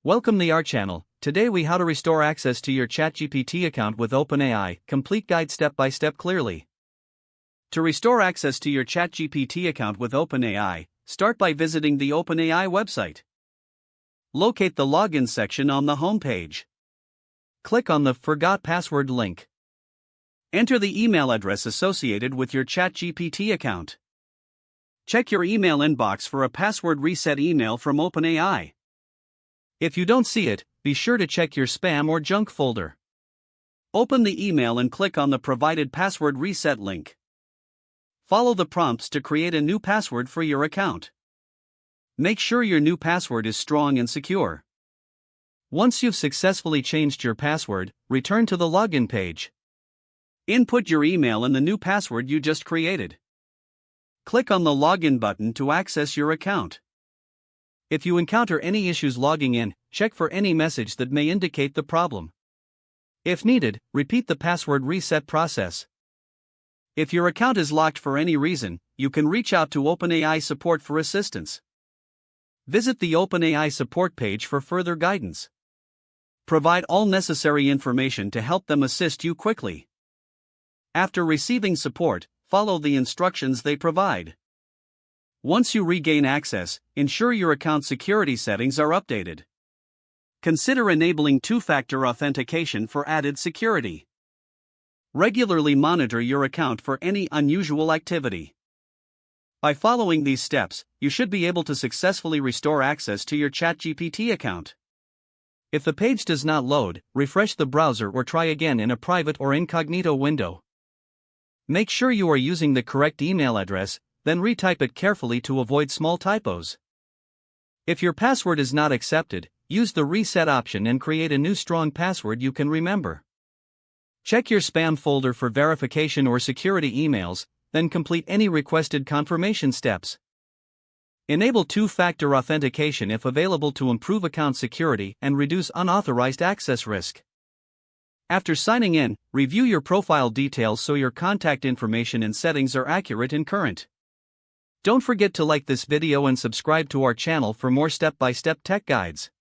Welcome to our channel. Today we how to restore access to your ChatGPT account with OpenAI, complete guide step by step clearly. To restore access to your ChatGPT account with OpenAI, start by visiting the OpenAI website. Locate the login section on the home page. Click on the Forgot Password link. Enter the email address associated with your ChatGPT account. Check your email inbox for a password reset email from OpenAI. If you don't see it, be sure to check your spam or junk folder. Open the email and click on the provided password reset link. Follow the prompts to create a new password for your account. Make sure your new password is strong and secure. Once you've successfully changed your password, return to the login page. Input your email and the new password you just created. Click on the Login button to access your account. If you encounter any issues logging in, check for any message that may indicate the problem. If needed, repeat the password reset process. If your account is locked for any reason, you can reach out to OpenAI support for assistance. Visit the OpenAI support page for further guidance. Provide all necessary information to help them assist you quickly. After receiving support, follow the instructions they provide. Once you regain access, ensure your account security settings are updated. Consider enabling two-factor authentication for added security. Regularly monitor your account for any unusual activity. By following these steps, you should be able to successfully restore access to your ChatGPT account. If the page does not load, refresh the browser or try again in a private or incognito window. Make sure you are using the correct email address, then retype it carefully to avoid small typos. If your password is not accepted, use the reset option and create a new strong password you can remember. Check your spam folder for verification or security emails, then complete any requested confirmation steps. Enable two-factor authentication if available to improve account security and reduce unauthorized access risk. After signing in, review your profile details so your contact information and settings are accurate and current. Don't forget to like this video and subscribe to our channel for more step-by-step tech guides.